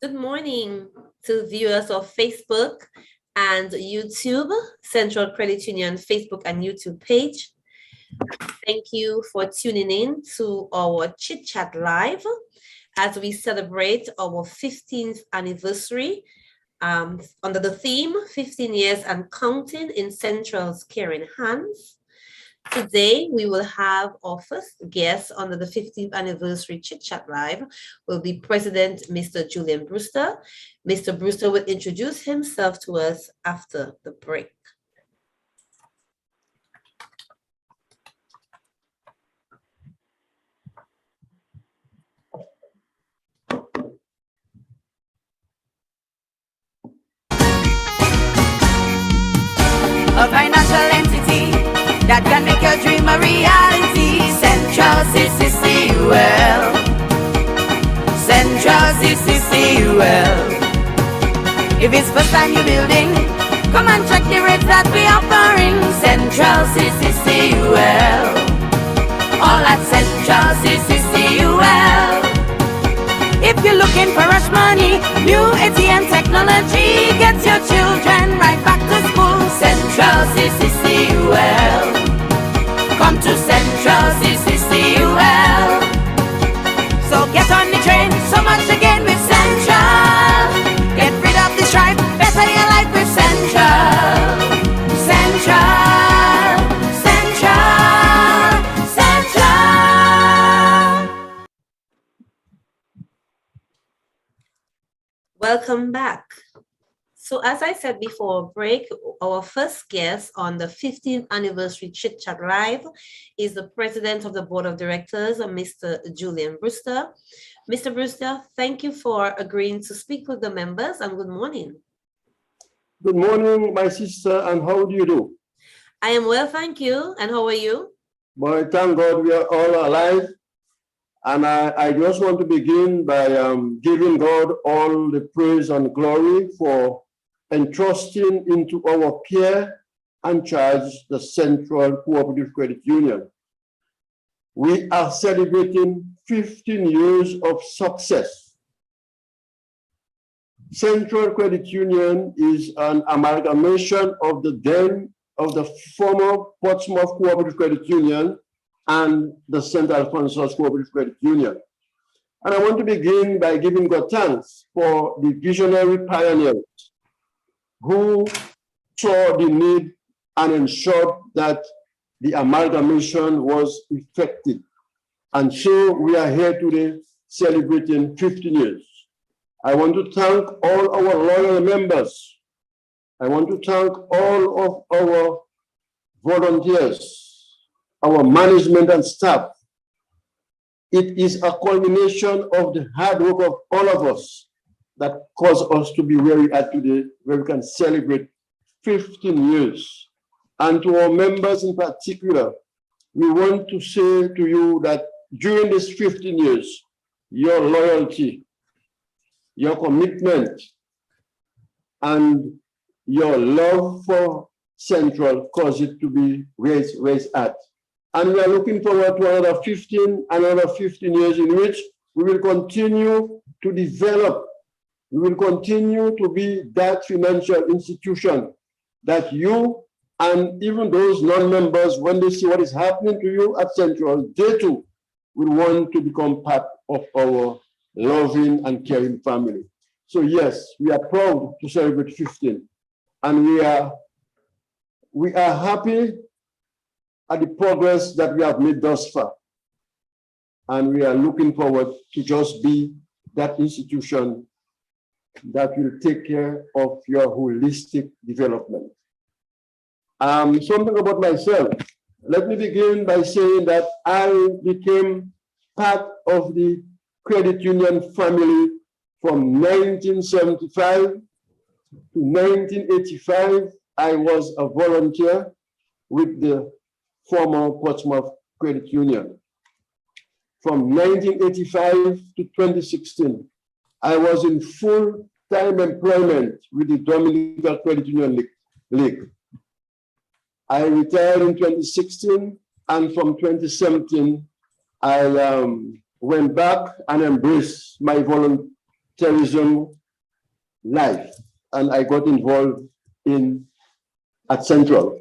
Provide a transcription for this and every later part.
Good morning to viewers of Facebook and YouTube, Central Credit Union Facebook and YouTube page. Thank you for tuning in to our Chit-Chat Live as we celebrate our 15th anniversary under the theme 15 years and counting in Central's caring hands. Today, we will have our first guest under the 15th anniversary Chit-Chat Live will be President Mr. Julian Brewster. Mr. Brewster will introduce himself to us after the break. A financial entity that can make your dream a reality. Central CCCUL. Central CCCUL. If it's first time you're building, come and check the rates that we offering. Central CCCUL. All at Central CCCUL. If you're looking for rush money, new ATM technology gets your children right back to school. Central CCCUL. Come to Central CCCUL. So get on the train, so much again with Central. Get rid of the strife, better your life with Central. Central, Central, Central. Welcome back. So as I said before break, our first guest on the 15th anniversary Chit-Chat Live is the President of the Board of Directors, Mr. Julian Brewster. Mr. Brewster, thank you for agreeing to speak with the members and good morning. Good morning, my sister, and how do you do? I am well, thank you. And how are you? Boy, thank God we are all alive. And I just want to begin by giving God all the praise and glory for entrusting into our care and charge the Central Cooperative Credit Union. We are celebrating 15 years of success. Central Credit Union is an amalgamation of the former Portsmouth Cooperative Credit Union and the St. Alphonsus Cooperative Credit Union. And I want to begin by giving God thanks for the visionary pioneers who saw the need and ensured that the amalgamation was effective. And so we are here today celebrating 15 years. I want to thank all our loyal members. I want to thank all of our volunteers, our management and staff. It is a culmination of the hard work of all of us that caused us to be where we are today, where we can celebrate 15 years. And to our members in particular, we want to say to you that during these 15 years, your loyalty, your commitment, and your love for Central caused it to be where it's at. And we are looking forward to another 15 years in which we will continue to develop. We will continue to be that financial institution that you and even those non-members, when they see what is happening to you at Central, they too will want to become part of our loving and caring family. So yes, we are proud to celebrate 15, and we are happy at the progress that we have made thus far. And we are looking forward to just be that institution that will take care of your holistic development. Something about myself. Let me begin by saying that I became part of the credit union family from 1975 to 1985. I was a volunteer with the former Portsmouth Credit Union. From 1985 to 2016, I was in full-time employment with the Dominical Credit Union League. I retired in 2016, and from 2017, I went back and embraced my terrorism life, and I got involved at Central.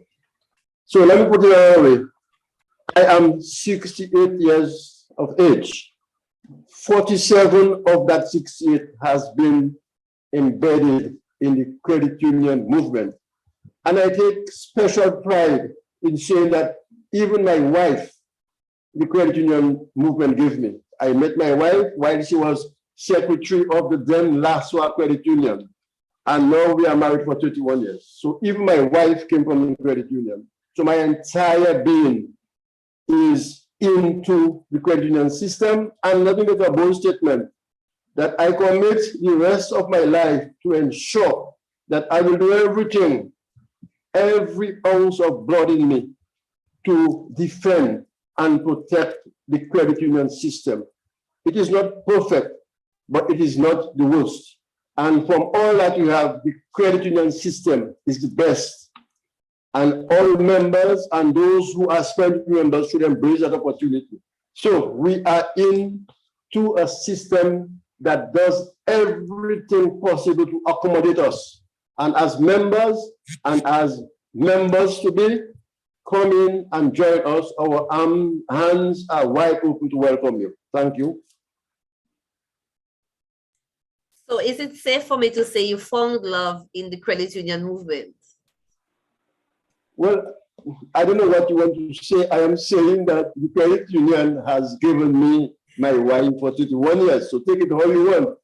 So let me put it another way. I am 68 years of age. 47 of that 68 has been embedded in the credit union movement. And I take special pride in saying that even my wife, the credit union movement gave me. I met my wife while she was secretary of the then LASWA credit union. And now we are married for 31 years. So even my wife came from the credit union. So my entire being is into the credit union system, and nothing but a bold statement that I commit the rest of my life to ensure that I will do everything, every ounce of blood in me, to defend and protect the credit union system. It is not perfect, but it is not the worst. And from all that you have, the credit union system is the best. And all members and those who are spending members should embrace that opportunity. So we are into a system that does everything possible to accommodate us. And as members to be, come in and join us. Our hands are wide open to welcome you. Thank you. So is it safe for me to say you found love in the credit union movement? Well, I don't know what you want to say. I am saying that the credit union has given me my wife for 31 years. So take it all you want.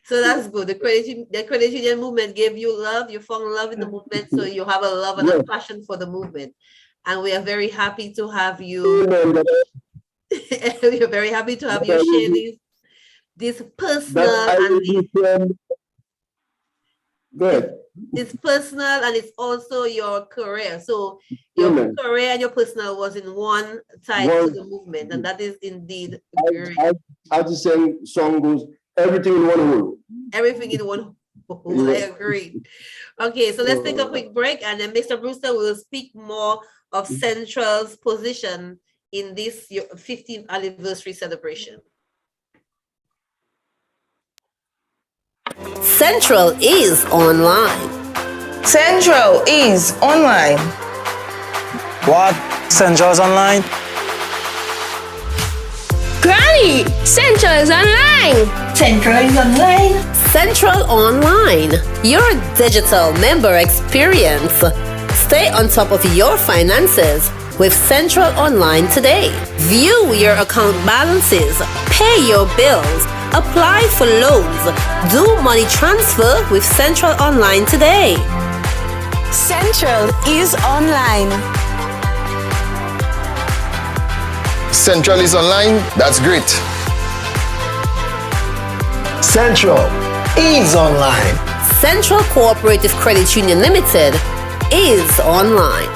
So that's good. The credit union movement gave you love. You found love in the movement. So you have a love and a passion for the movement. And we are very happy to have you. We are very happy to have you share this personal it's personal, and it's also your career. So your career and your personal was in one tied to the movement, and that is indeed great. As the same song goes, everything in one whole. Everything in one whole. I agree. Okay, so let's take a quick break, and then Mr. Brewster will speak more of Central's position in this 15th anniversary celebration. Central is online. Central is online. What? Central's online? Granny, Central is online. Central is online. Central Online, your digital member experience. Stay on top of your finances with Central Online today. View your account balances, pay your bills, apply for loans, do money transfer with Central Online today. Central is online. Central is online? That's great. Central is online. Central Co-operative Credit Union Limited is online.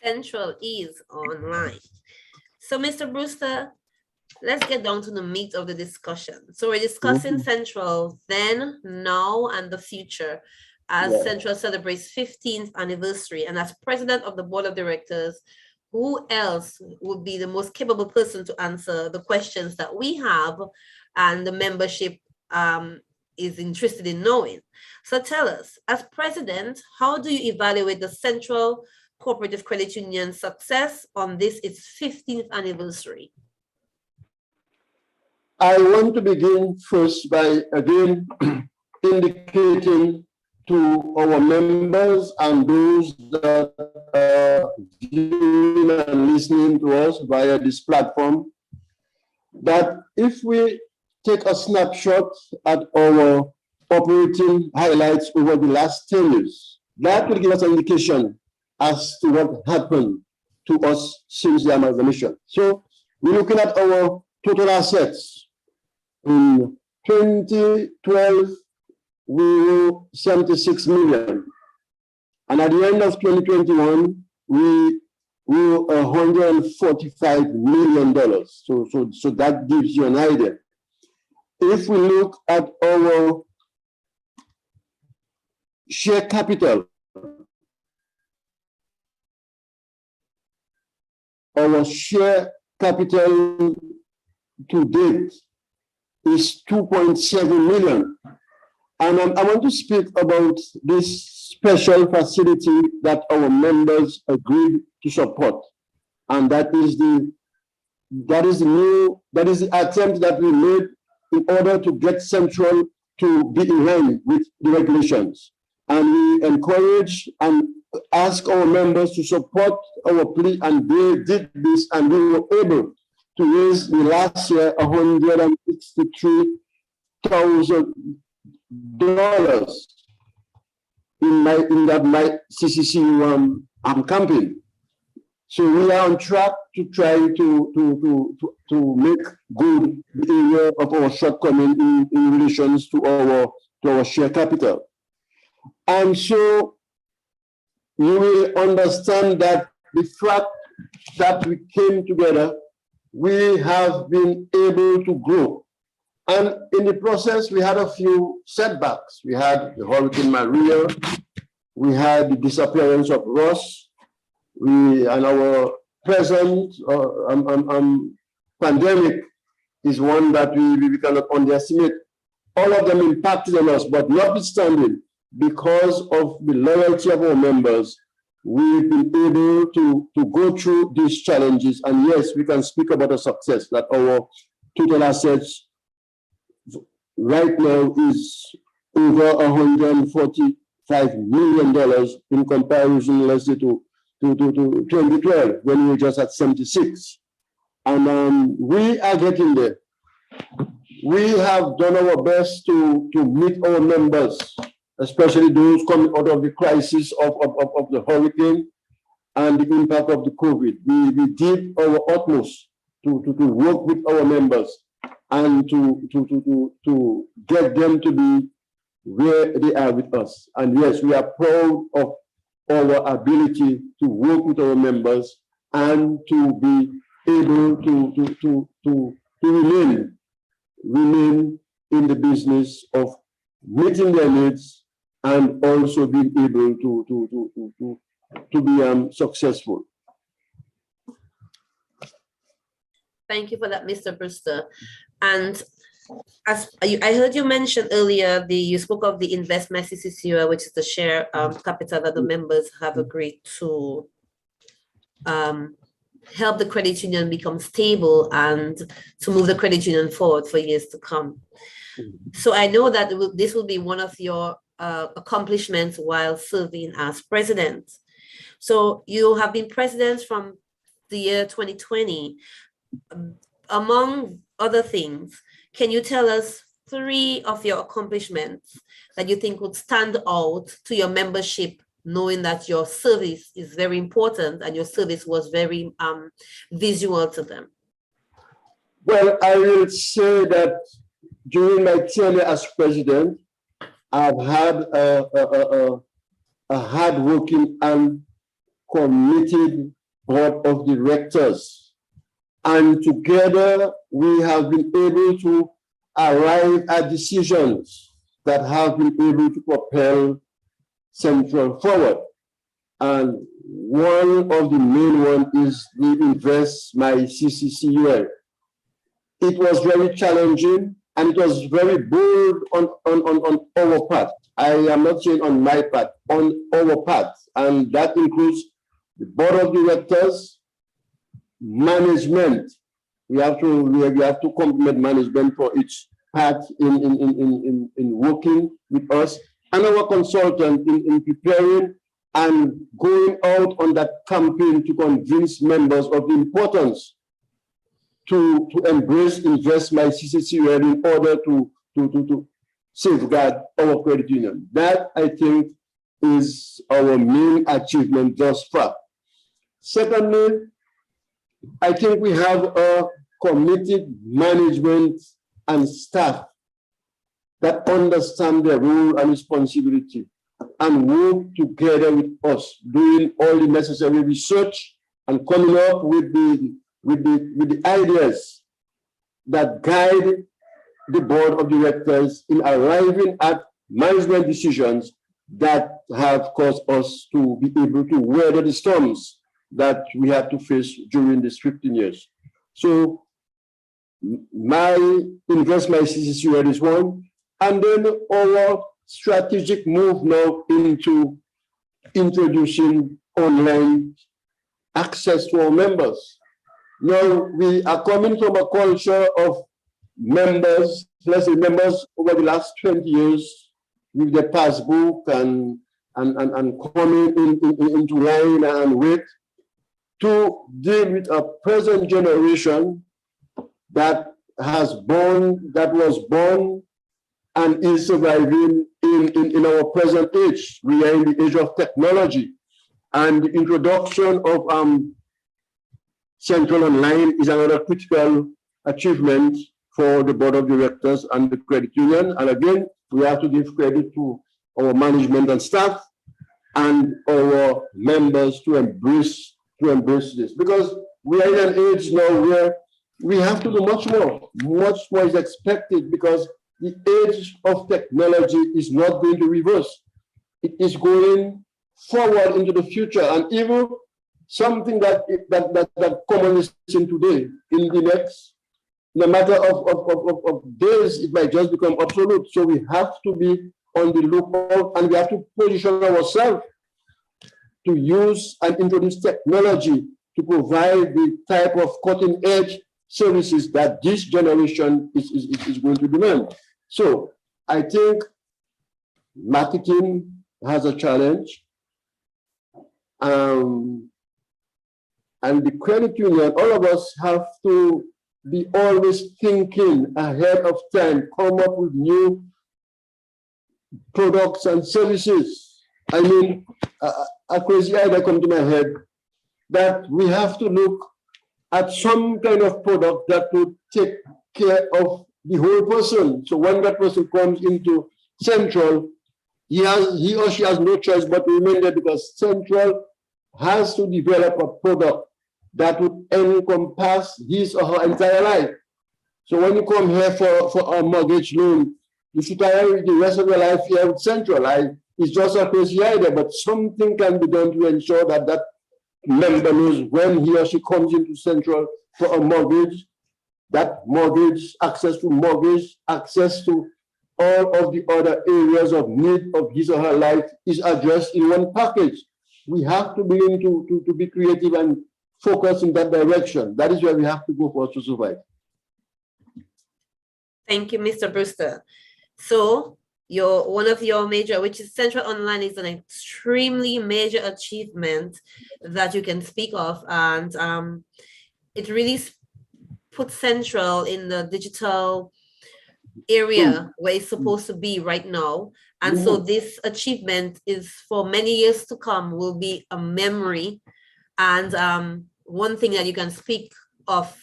Central is online. So, Mr. Brewster, let's get down to the meat of the discussion. So we're discussing Central then, now, and the future as Central celebrates 15th anniversary. And as president of the board of directors, who else would be the most capable person to answer the questions that we have and the membership is interested in knowing? So tell us, as president, how do you evaluate the Central Cooperative Credit Union success on this, its 15th anniversary? I want to begin first by again indicating to our members and those that are viewing and listening to us via this platform that if we take a snapshot at our operating highlights over the last 10 years, that will give us an indication as to what happened to us since the amalgamation. So we're looking at our total assets. In 2012, we were 76 million. And at the end of 2021, we were $145 million. So that gives you an idea. If we look at our share capital, our share capital to date is 2.7 million. And I want to speak about this special facility that our members agreed to support. And that is the attempt that we made in order to get Central to be in line with the regulations. And we encourage and ask our members to support our plea, and they did this, and we were able to raise the last year $163,000 in my CCC campaign. So we are on track to try to make good the area of our shortcoming in relations to our share capital. And so you will understand that the fact that we came together, we have been able to grow. And in the process, we had a few setbacks. We had the Hurricane Maria, we had the disappearance of Ross, and our present pandemic is one that we cannot underestimate. All of them impacted on us, but notwithstanding, because of the loyalty of our members, we've been able to go through these challenges. And yes, we can speak about a success that our total assets right now is over $145 million in comparison, let's say, to 2012, when we were just at 76. And we are getting there. We have done our best to meet our members, especially those coming out of the crisis of the hurricane and the impact of the COVID. We did our utmost to work with our members and to get them to be where they are with us. And yes, we are proud of our ability to work with our members and to be able to remain in the business of meeting their needs and also being able to be successful. Thank you for that, Mr. Brewster. And as I heard you mention earlier, you spoke of the Invest My CCCUL, which is the share capital that the members have agreed to help the credit union become stable and to move the credit union forward for years to come. So I know that this will be one of your accomplishments while serving as president. So you have been president from the year 2020. Among other things, can you tell us 3 of your accomplishments that you think would stand out to your membership, knowing that your service is very important and your service was very visual to them? Well, I will say that during my tenure as president, I've had a hardworking and committed board of directors. And together, we have been able to arrive at decisions that have been able to propel Central forward. And one of the main ones is the Invest My CCCUL. It was very challenging and it was very bold on our part. I am not saying on my part, on our part. And that includes the board of directors, management. We have to compliment management for each part in working with us, and our consultant in preparing and going out on that campaign to convince members of the importance to embrace Invest My CCCUL in order to safeguard our credit union. That, I think, is our main achievement thus far. Secondly, I think we have a committed management and staff that understand their role and responsibility and work together with us, doing all the necessary research and coming up with the ideas that guide the board of directors in arriving at management decisions that have caused us to be able to weather the storms that we had to face during these 15 years. So my investment CCCUL is one, and then our strategic move now into introducing online access to our members. Now we are coming from a culture of members, let's say members over the last 20 years with their passbook and coming into line and wait, to deal with a present generation that was born and is surviving in our present age. We are in the age of technology, and the introduction of Central Online is another critical achievement for the board of directors and the credit union. And again, we have to give credit to our management and staff and our members to embrace this, because we are in an age now where we have to do much more. Much more is expected, because the age of technology is not going to reverse. It is going forward into the future, and even something that commonly seen today, in the matter of days, it might just become obsolete. So we have to be on the lookout, and we have to position ourselves to use and introduce technology to provide the type of cutting-edge services that this generation is going to demand. So I think marketing has a challenge. And the credit union, all of us have to be always thinking ahead of time, come up with new products and services. I mean, a crazy idea come to my head that we have to look at some kind of product that would take care of the whole person. So when that person comes into Central, he or she has no choice but to remain there, because Central has to develop a product that would encompass his or her entire life. So when you come here for a mortgage loan, you should carry the rest of your life here with Central. It's just a crazy idea, but something can be done to ensure that that member knows when he or she comes into Central for a mortgage, that mortgage, access to all of the other areas of need of his or her life is addressed in one package. We have to begin to be creative and focus in that direction. That is where we have to go for us to survive. Thank you, Mr. Brewster. So one of your major, which is Central Online, is an extremely major achievement that you can speak of, and it really puts Central in the digital area where it's supposed to be right now. And so this achievement is, for many years to come, will be a memory, and one thing that you can speak of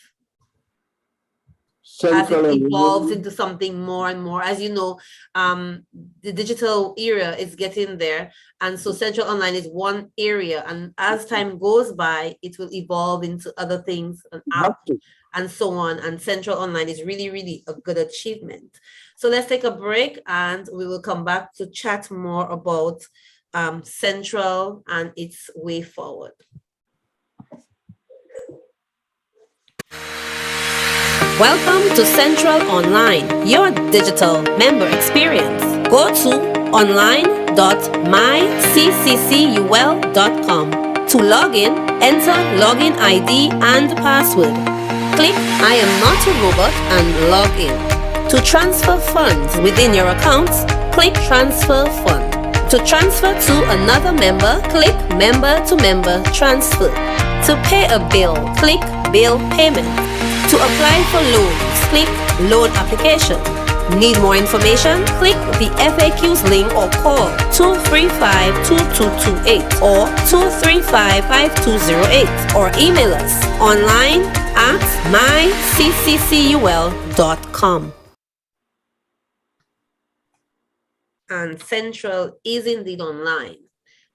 as it evolves into something more and more. As you know, the digital era is getting there, and so Central Online is one area, and as time goes by, it will evolve into other things, an app and so on, and Central Online is really, really a good achievement. So let's take a break, and we will come back to chat more about Central and its way forward. Welcome to Central Online, your digital member experience. Go to online.myccul.com. To log in, enter login ID and password. Click I am not a robot and log in. To transfer funds within your accounts, click Transfer Fund. To transfer to another member, click Member to Member Transfer. To pay a bill, click Bill Payment. To apply for loans, click Loan Application. Need more information? Click the FAQs link or call 235-2228 or 235-5208 or email us online@myccul.com. And Central is indeed online.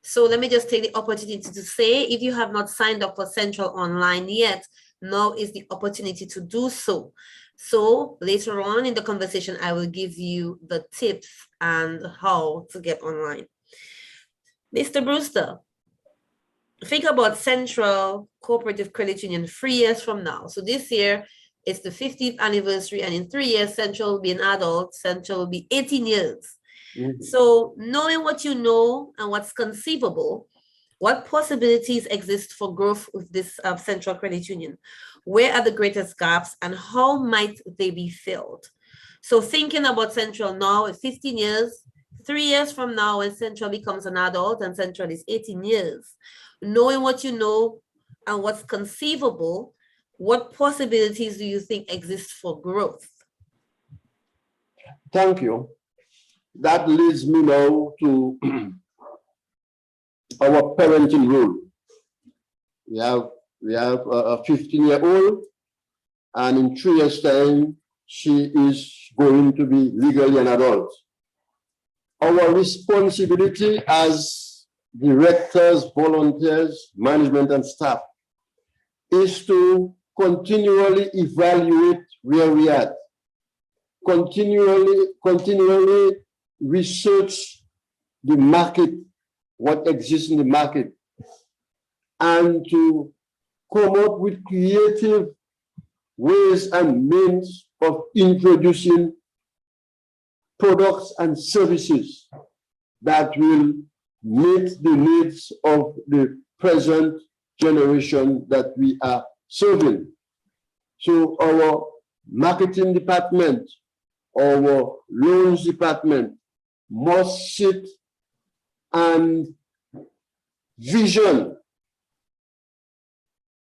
So let me just take the opportunity to say, if you have not signed up for Central Online yet, now is the opportunity to do so. So later on in the conversation, I will give you the tips and how to get online. Mr. Brewster, think about Central Cooperative Credit Union 3 years from now. So this year it's the 50th anniversary, and in 3 years, Central will be an adult. Central will be 18 years. So knowing what you know and what's conceivable, what possibilities exist for growth with this Central Credit Union? Where are the greatest gaps and how might they be filled? So thinking about Central now at 15 years, 3 years from now when Central becomes an adult and Central is 18 years, knowing what you know and what's conceivable, what possibilities do you think exist for growth? Thank you. That leads me now to our parenting role. We have a 15-year-old, and in 3 years' time, she is going to be legally an adult. Our responsibility as directors, volunteers, management, and staff is to continually evaluate where we are, continually research the market, what exists in the market, and to come up with creative ways and means of introducing products and services that will meet the needs of the present generation that we are serving. So our marketing department, our loans department must sit and vision.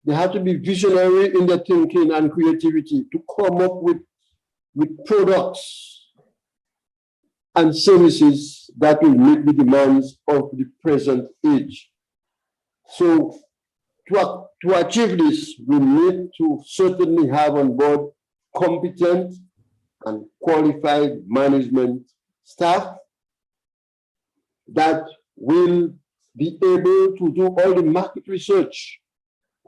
They have to be visionary in their thinking and creativity to come up with products and services that will meet the demands of the present age. So to achieve this, we need to certainly have on board competent and qualified management staff that will be able to do all the market research,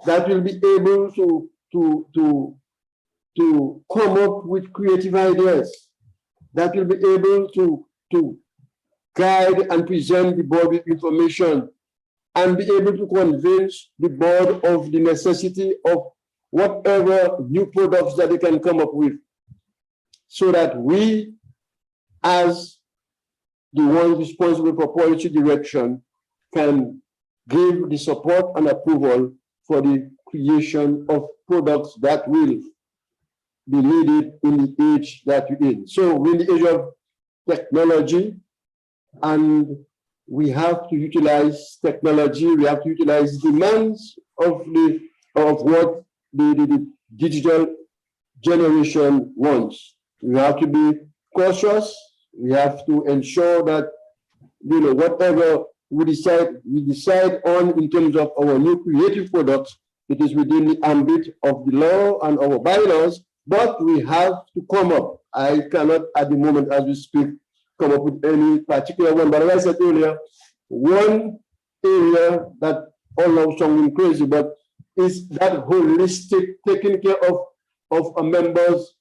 that will be able to come up with creative ideas, that will be able to guide and present the board with information and be able to convince the board of the necessity of whatever new products that they can come up with, so that we, as the ones responsible for policy direction, can give the support and approval for the creation of products that will be needed in the age that we're in. So we're in the age of technology, and we have to utilize technology. We have to utilize demands of what the digital generation wants. We have to be cautious. We have to ensure that, you know, whatever we decide on in terms of our new creative products, it is within the ambit of the law and our bylaws, but we have to come up. I cannot at the moment as we speak come up with any particular one, but as I said earlier, one area that almost sounding crazy, but is that holistic, taking care of a member's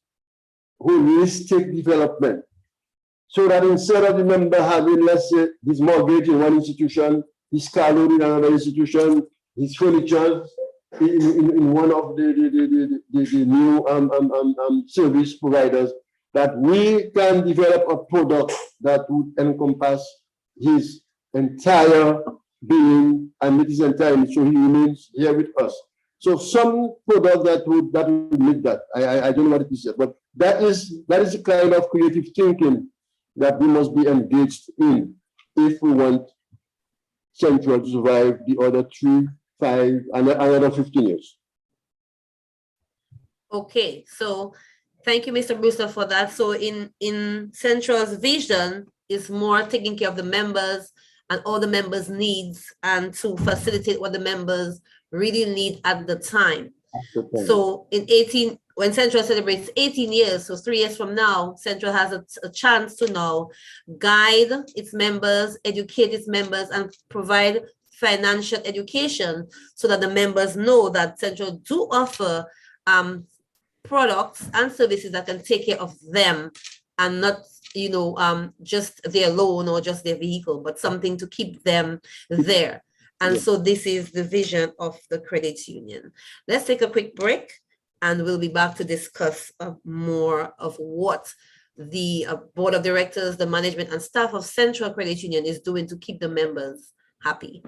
holistic development. So that instead of the member having, let's say, his mortgage in one institution, his car loan in another institution, his furniture in one of the new service providers, that we can develop a product that would encompass his entire being and meet his entire needs, so he remains here with us. So some product that would meet that. I don't know what it is yet, but that is the kind of creative thinking that we must be engaged in if we want Central to survive the other 3, 5, and another 15 years. Okay, so thank you, Mr. Brewster, for that. So in Central's vision is more taking care of the members and all the members' needs and to facilitate what the members really need at the time. So when Central celebrates 18 years, so 3 years from now, Central has a chance to now guide its members, educate its members, and provide financial education so that the members know that Central do offer products and services that can take care of them and not, you know, just their loan or just their vehicle, but something to keep them there. And so this is the vision of the credit union. Let's take a quick break and we'll be back to discuss more of what the board of directors, the management and staff of Central Credit Union is doing to keep the members happy.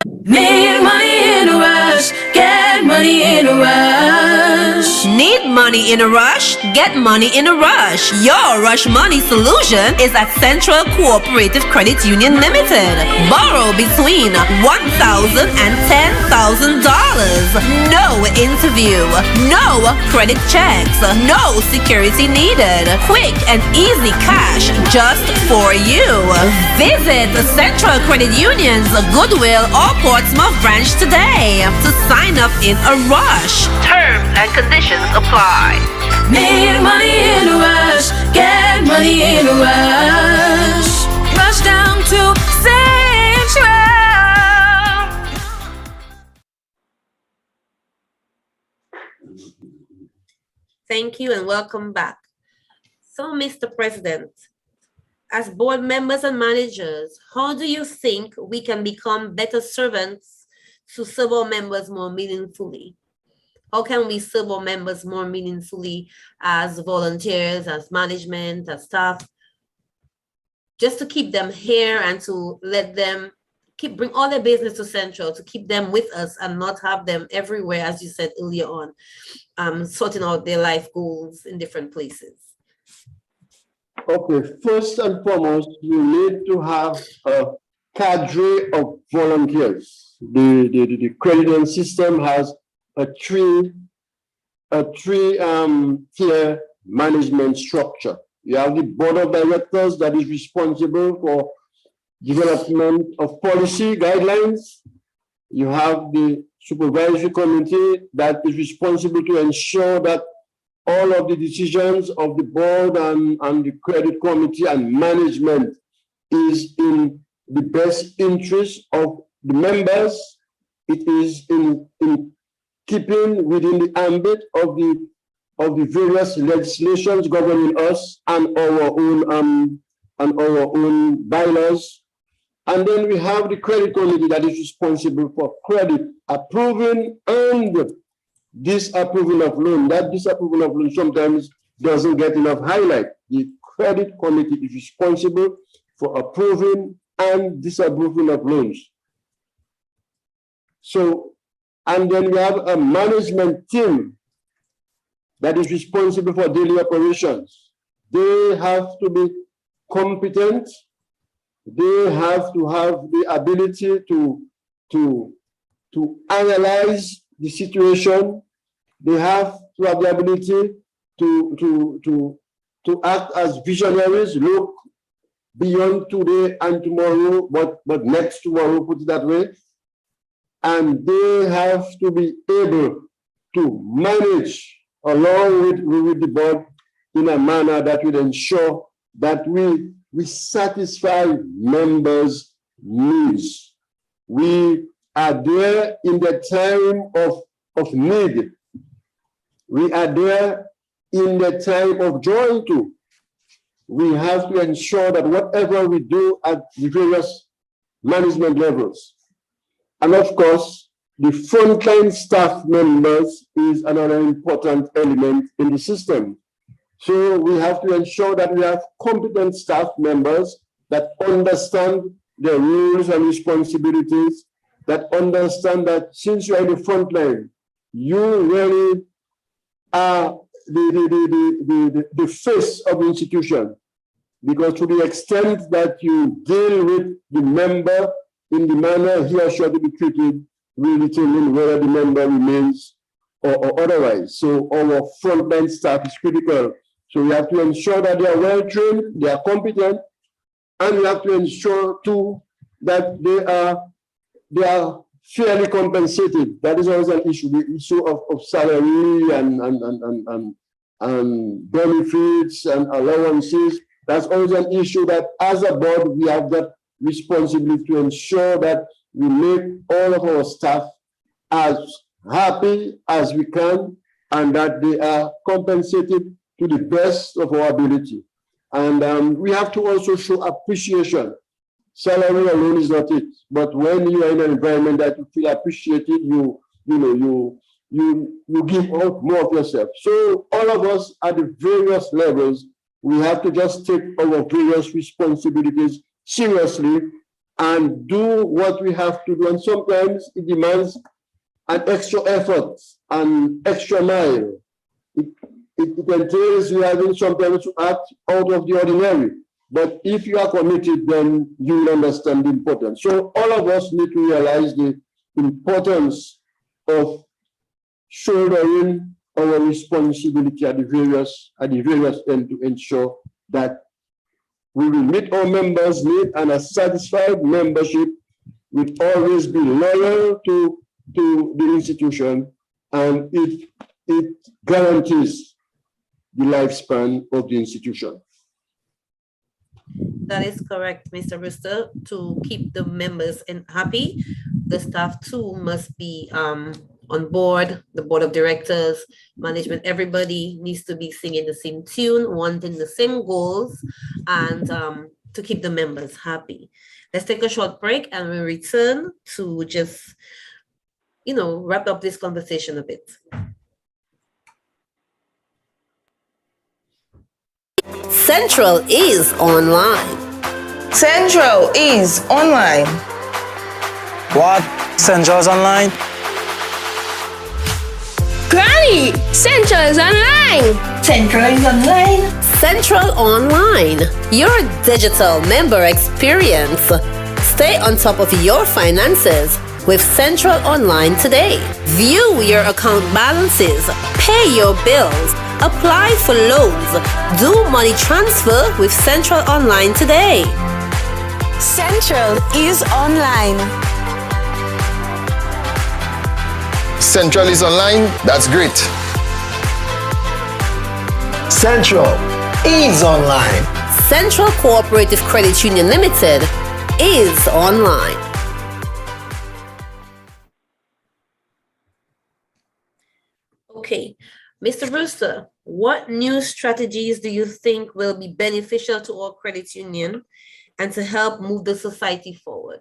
Need money in a rush, get money in a rush. Need money in a rush? Get money in a rush. Your rush money solution is at Central Co-operative Credit Union Limited. Borrow between $1,000 and $10,000. No interview, no credit checks, no security needed. Quick and easy cash just for you. Visit the Central Credit Union's Goodwill or Portsmouth branch today to sign up in a rush. Terms and conditions apply. Need money in a rush, get money in a rush. Rush down to Central. Thank you and welcome back. So, Mr. President, as board members and managers, how do you think we can become better servants to serve our members more meaningfully? How can we serve our members more meaningfully as volunteers, as management, as staff, just to keep them here and to let them bring all their business to Central, to keep them with us and not have them everywhere, as you said earlier on, sorting out their life goals in different places? Okay, first and foremost, you need to have a cadre of volunteers. The credit union system has a three-tier management structure. You have the board of directors that is responsible for development of policy guidelines. You have the supervisory committee that is responsible to ensure that all of the decisions of the board and the credit committee and management is in the best interest of the members. It is in keeping within the ambit of the various legislations governing us and our own bylaws. And then we have the credit committee that is responsible for credit approving and disapproval of loan. That disapproval of loan sometimes doesn't get enough highlight. The credit committee is responsible for approving and disapproving of loans. So, and then we have a management team that is responsible for daily operations. They have to be competent. They have to have the ability to analyze the situation. They have to have the ability to act as visionaries, look beyond today and tomorrow, but next tomorrow, put it that way. And they have to be able to manage along with the board in a manner that will ensure that we satisfy members' needs. We are there in the time of need. We are there in the time of joy too. We have to ensure that whatever we do at the various management levels, and of course, the frontline staff members is another important element in the system. So we have to ensure that we have competent staff members that understand their roles and responsibilities, that understand that since you're in the front line, you really are the face of the institution. Because to the extent that you deal with the member in the manner he or she ought to be treated, will determine whether the member remains or otherwise. So our frontline staff is critical. So we have to ensure that they are well trained, they are competent, and we have to ensure too that they are fairly compensated. That is always an issue, the issue of salary and benefits and allowances. That's always an issue that as a board, we have that responsibility to ensure that we make all of our staff as happy as we can and that they are compensated to the best of our ability. And we have to also show appreciation. salary alone is not it. But when you are in an environment that you feel appreciated, you give out more of yourself. So all of us at the various levels, we have to just take our various responsibilities seriously and do what we have to do. And sometimes it demands an extra effort, an extra mile. It entails you having sometimes to act out of the ordinary. But if you are committed, then you will understand the importance. So all of us need to realize the importance of shouldering our responsibility at the various end to ensure that we will meet our members' need, and a satisfied membership will always be loyal to the institution, and it guarantees the lifespan of the institution. That is correct, Mr. Rooster. To keep the members happy, the staff too must be on board. The board of directors, management, everybody needs to be singing the same tune, wanting the same goals, and to keep the members happy. Let's take a short break and we return to just, wrap up this conversation a bit. Central is online. Central is online. What? Central's online? Granny, Central is online. Central is online. Central Online, your digital member experience. Stay on top of your finances with Central Online today. View your account balances, pay your bills, apply for loans, do money transfer with Central Online today. Central is online. Central is online. That's great. Central is online. Central Co-operative Credit Union Limited is online. Okay, Mr. Rooster, what new strategies do you think will be beneficial to our credit union and to help move the society forward?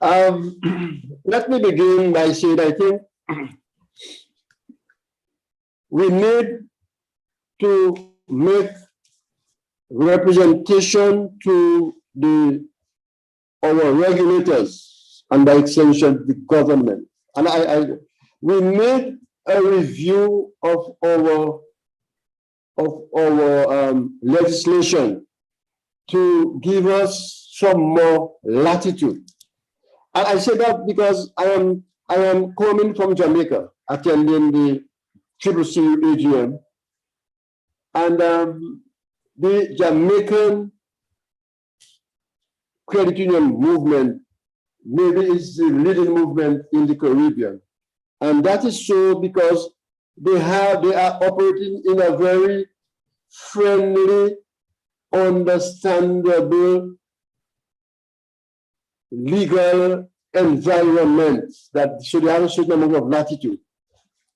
Let me begin by saying I think we need to make representation to our regulators and by extension the government. And we need a review of our legislation to give us some more latitude. And I say that because I am coming from Jamaica, attending the CCC AGM, and the Jamaican credit union movement maybe is the leading movement in the Caribbean. And that is so because they are operating in a very friendly, understandable, legal environment, so they have a certain amount of latitude.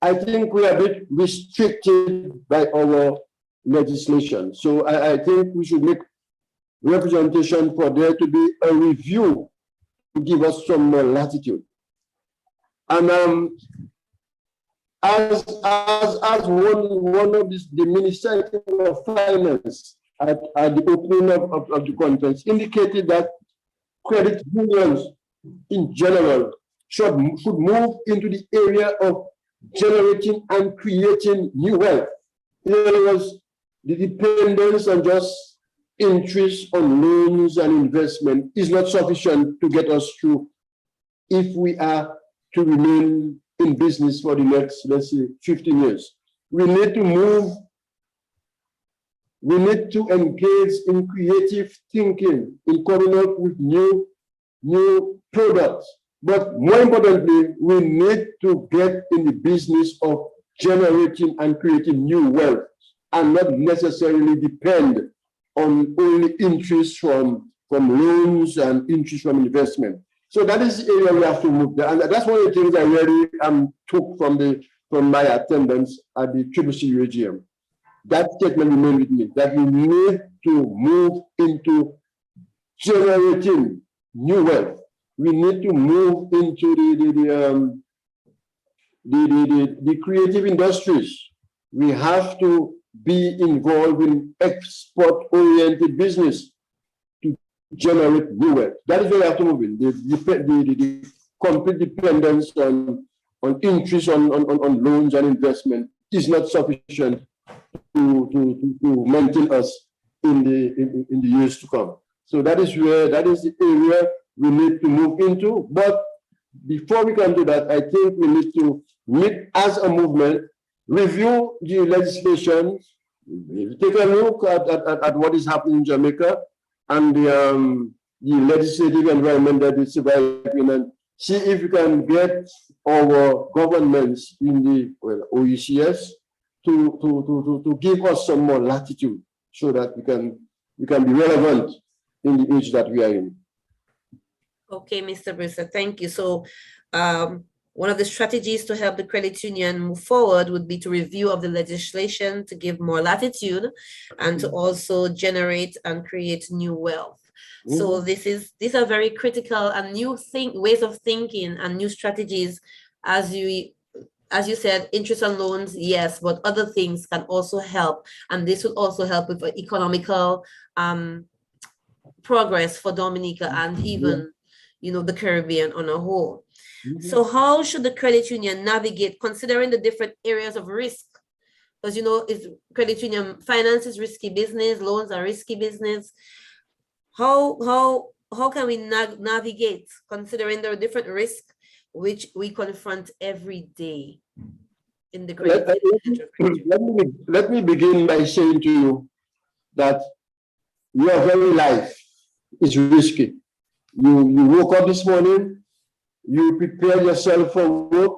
I think we are a bit restricted by our legislation. So I think we should make representation for there to be a review to give us some more latitude. And as one of the Minister of Finance at the opening of the conference indicated that credit unions in general should move into the area of generating and creating new wealth. In other words, the dependence on just interest on loans and investment is not sufficient to get us through if we are to remain in business for the next, let's say, 15 years. We need to move, we need to engage in creative thinking, in coming up with new products. But more importantly, we need to get in the business of generating and creating new wealth and not necessarily depend on only interest from loans and interest from investment. So that is the area we have to move there. And that's one of the things I really took from my attendance at the CCC AGM. That statement remained with me, that we need to move into generating new wealth. We need to move into the creative industries. We have to be involved in export-oriented business to generate new wealth. That is where we have to move in. The complete dependence on interest on loans and investment is not sufficient to maintain us in the years to come. So that is the area we need to move into. But before we can do that, I think we need to meet as a movement, review the legislation, take a look at what is happening in Jamaica and the legislative environment that is surviving, and see if we can get our governments in the OECS to give us some more latitude so that we can be relevant in the age that we are in. Okay, Mr. Brewster, thank you. So one of the strategies to help the credit union move forward would be to review of the legislation to give more latitude and to also generate and create new wealth. So these are very critical and new ways of thinking and new strategies. As you said, interest on loans, yes, but other things can also help. And this will also help with economical progress for Dominica and even, the Caribbean on a whole. So how should the credit union navigate considering the different areas of risk? Because, credit union finance is risky business, loans are risky business. How can we navigate considering there are different risks which we confront every day in the credit union? Let me begin by saying to you that your very life is risky. You woke up this morning, you prepared yourself for work,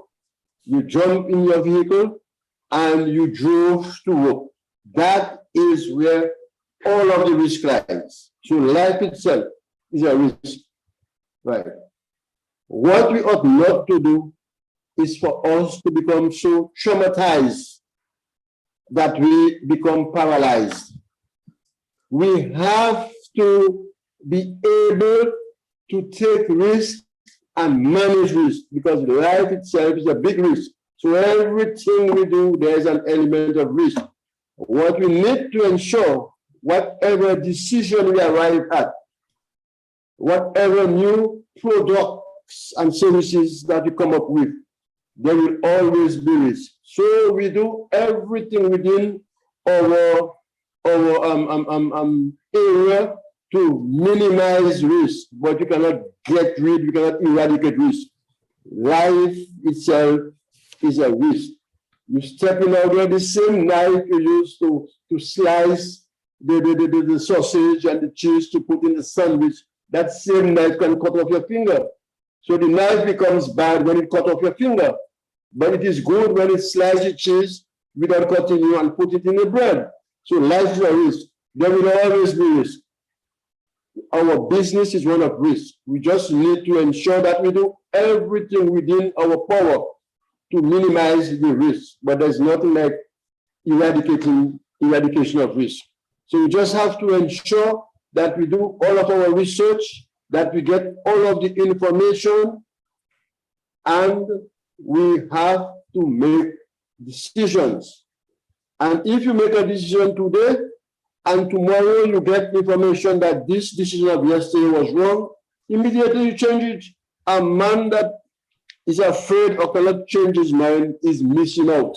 you jumped in your vehicle, and you drove to work. That is where all of the risk lies. So life itself is a risk, right? What we ought not to do is for us to become so traumatized that we become paralyzed. We have to be able to take risk and manage risk, because life itself is a big risk. So everything we do, there's an element of risk. What we need to ensure, whatever decision we arrive at, whatever new products and services that we come up with, there will always be risk. So we do everything within our area to minimize risk, but you cannot you cannot eradicate risk. Life itself is a risk. You step in out there, the same knife you use to slice the sausage and the cheese to put in the sandwich, that same knife can cut off your finger. So the knife becomes bad when it cuts off your finger, but it is good when it slices cheese without cutting you and put it in the bread. So life is a risk. There will always be risk. Our business is one of risk. We just need to ensure that we do everything within our power to minimize the risk. But there's nothing like eradication of risk. So we just have to ensure that we do all of our research, that we get all of the information, and we have to make decisions. And if you make a decision today, and tomorrow you get information that this decision of yesterday was wrong, immediately you change it. A man that is afraid or cannot change his mind is missing out.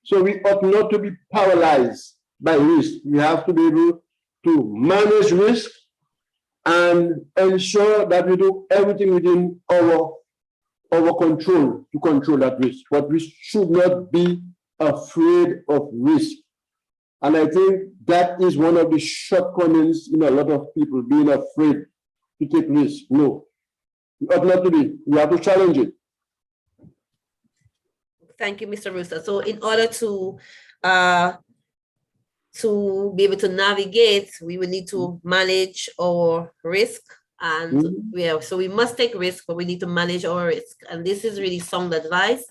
So we ought not to be paralyzed by risk. We have to be able to manage risk and ensure that we do everything within our control to control that risk. But we should not be afraid of risk. And I think that is one of the shortcomings in a lot of people, being afraid to take risks. No, we ought not to be. We have to challenge it. Thank you, Mr. Rooster. So in order to be able to navigate, we will need to manage our risk. And so we must take risk, but we need to manage our risk. And this is really sound advice.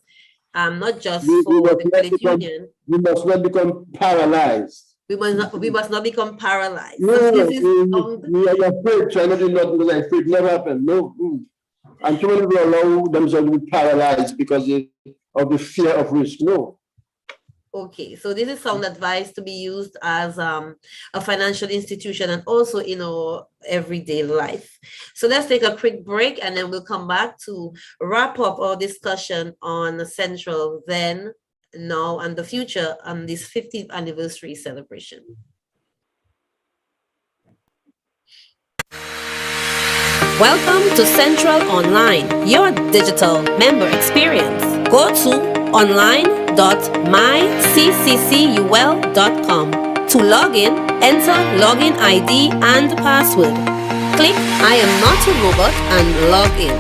Not just for the credit union. We must not become paralyzed. We must not become paralyzed. So No, this is sound. we are afraid. China did not because I'm afraid never happened. No. And too many people allow themselves to be paralyzed because of the fear of risk. No. Okay, so this is sound advice to be used as a financial institution and also in our everyday life. So let's take a quick break and then we'll come back to wrap up our discussion on Central then, now, and the future on this 50th anniversary celebration. Welcome to Central Online, your digital member experience. Go to online.myccul.com. To log in, enter login ID and password. Click I am not a robot and log in.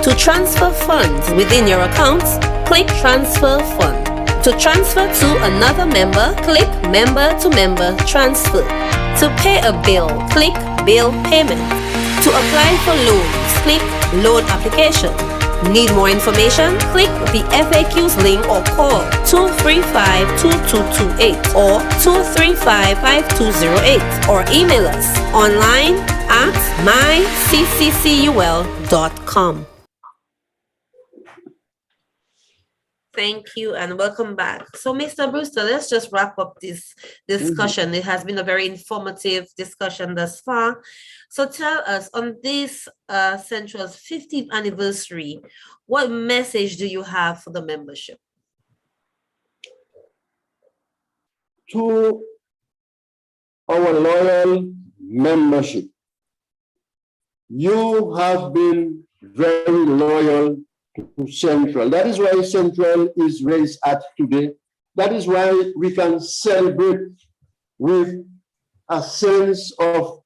To transfer funds within your accounts, click Transfer Fund. To transfer to another member, click Member to Member Transfer. To pay a bill, click Bill Payment. To apply for loans, click Loan Application. Need more information? Click the FAQs link or call 235-2228 or 235-5208 or email us online@myccul.com. Thank you and welcome back. So, Mr. Brewster, let's just wrap up this discussion. It has been a very informative discussion thus far. So tell us, on this Central's 50th anniversary, what message do you have for the membership? To our loyal membership, you have been very loyal to Central. That is why Central is where it's at today. That is why we can celebrate with a sense of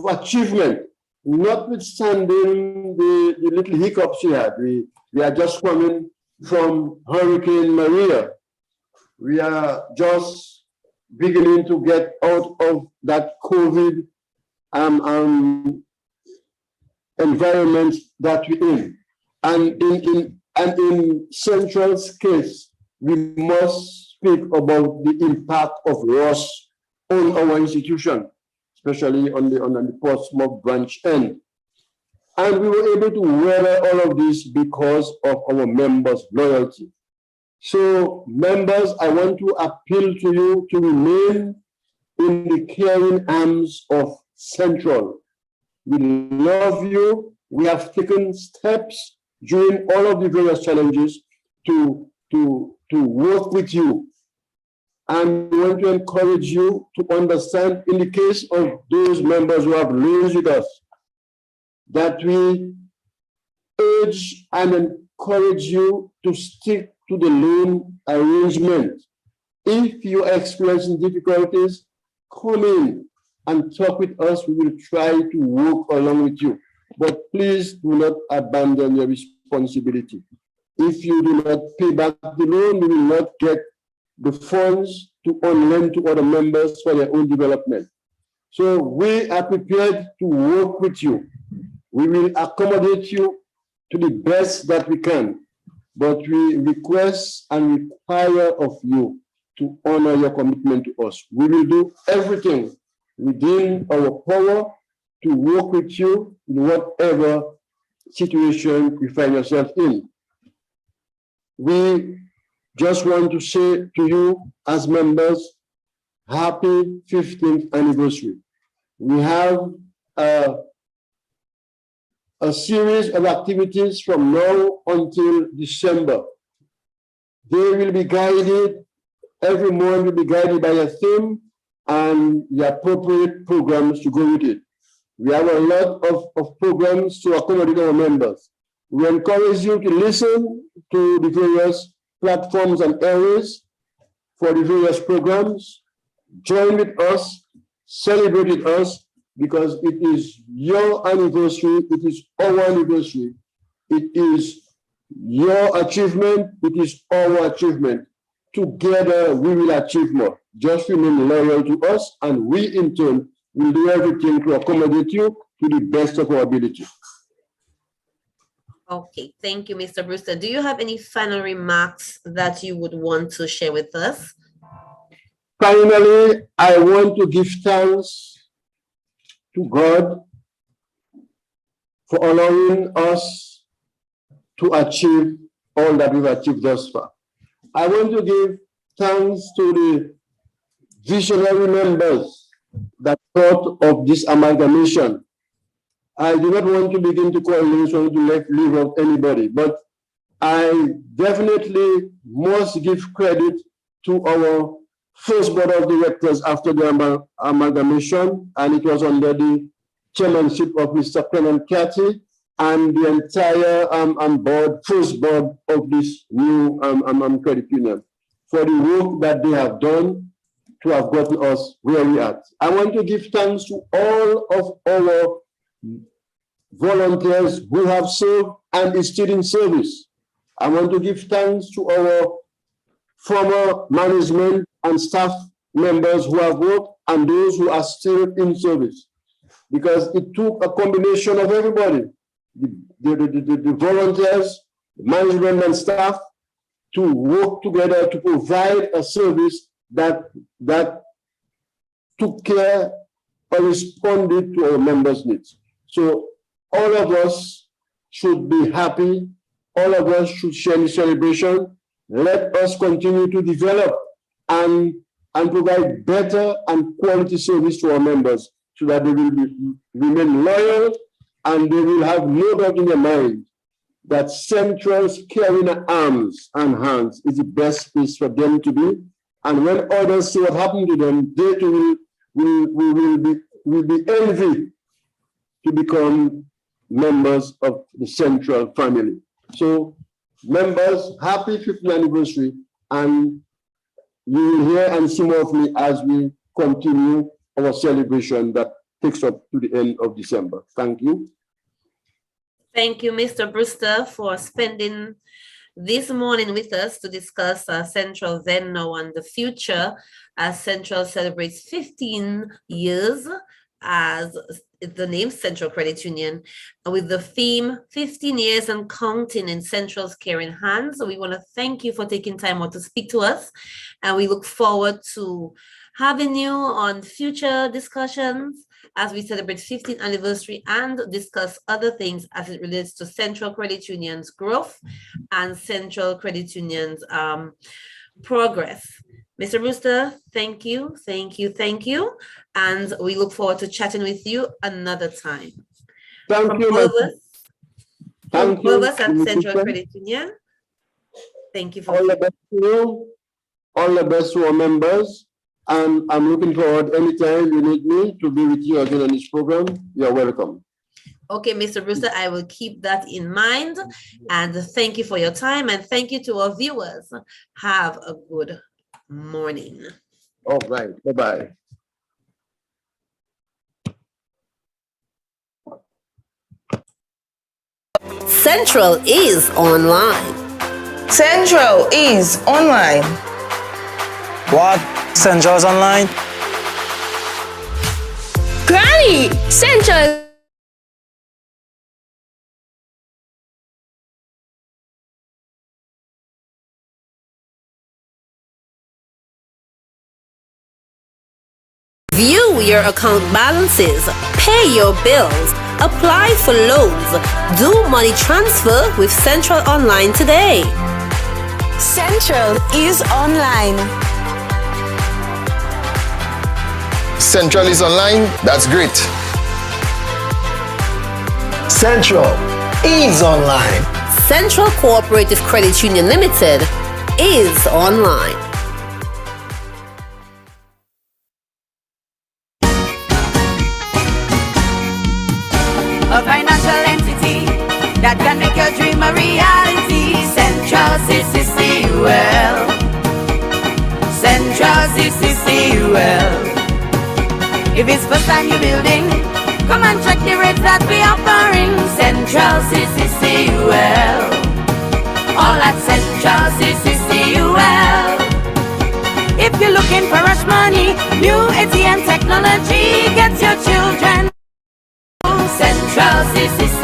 achievement, notwithstanding the little hiccups we had. We are just coming from Hurricane Maria. We are just beginning to get out of that COVID environment that we're in. And in Central's case, we must speak about the impact of loss on our institution, especially on the Portsmouth branch end. And we were able to weather all of this because of our members' loyalty. So, members, I want to appeal to you to remain in the caring arms of Central. We love you. We have taken steps during all of the various challenges to work with you. And we want to encourage you to understand, in the case of those members who have loans with us, that we urge and encourage you to stick to the loan arrangement. If you are experiencing difficulties, come in and talk with us. We will try to work along with you. But please do not abandon your responsibility. If you do not pay back the loan, we will not get the funds to lend to other members for their own development. So we are prepared to work with you. We will accommodate you to the best that we can, but we request and require of you to honor your commitment to us. We will do everything within our power to work with you in whatever situation you find yourself in. We just want to say to you as members, happy 15th anniversary. We have a series of activities from now until December. They will be guided, every month will be guided by a theme and the appropriate programs to go with it. We have a lot of programs to accommodate our members. We encourage you to listen to the various platforms and areas for the various programs. Join with us, celebrate with us, because it is your anniversary, it is our anniversary, it is your achievement, it is our achievement. Together, we will achieve more. Just remain loyal to us, and we, in turn, will do everything to accommodate you to the best of our ability. Okay, thank you, Mr. Brewster. Do you have any final remarks that you would want to share with us? Finally, I want to give thanks to God for allowing us to achieve all that we've achieved thus far. I want to give thanks to the visionary members that thought of this amalgamation. I do not want to begin to call names, want to leave out anybody, but I definitely must give credit to our first board of directors after the amalgamation, and it was under the chairmanship of Mr. Kenan Cathy and the entire first board of this new credit union for the work that they have done to have gotten us where we are. I want to give thanks to all of our volunteers who have served and is still in service. I want to give thanks to our former management and staff members who have worked and those who are still in service, because it took a combination of everybody, the volunteers, the management and staff, to work together to provide a service that took care or responded to our members' needs. So all of us should be happy. All of us should share the celebration. Let us continue to develop and provide better and quality service to our members so that they will remain loyal and they will have no doubt in their mind that Central's caring arms and hands is the best place for them to be. And when others see what happened to them, they too will be envied to become members of the Central family. So, members, happy 50th anniversary, and you will hear and see more of me as we continue our celebration that takes up to the end of December. Thank you. Thank you, Mr. Brewster, for spending this morning with us to discuss Central then, now, and the future as Central celebrates 15 years as the name Central Credit Union, with the theme 15 years and counting in Central's caring hands. So we want to thank you for taking time out to speak to us, and we look forward to having you on future discussions as we celebrate 15th anniversary and discuss other things as it relates to Central Credit Union's growth and Central Credit Union's progress. Mr. Brewster, thank you. And we look forward to chatting with you another time. Thank you. Thank you at Central Credit Union. Thank you for all the best to you, all the best to our members. And I'm looking forward anytime you need me to be with you again on this program. You're welcome. Okay, Mr. Brewster, I will keep that in mind. And thank you for your time. And thank you to our viewers. Have a good morning. All right. Bye-bye. Central is online. Central is online. What? Central's online? Granny, Central. View your account balances, pay your bills, apply for loans, do money transfer with Central Online today. Central is online. Central is online. That's great. Central is online. Central Co-operative Credit Union Limited is online. A financial entity that can make your dream a reality. Central CCCUL. Central CCCUL. If it's first time you're building, come and check the rates that we offering. Central CCCUL. All at Central CCCUL. If you're looking for rush money, new ATM technology, get your children. Central CCCUL.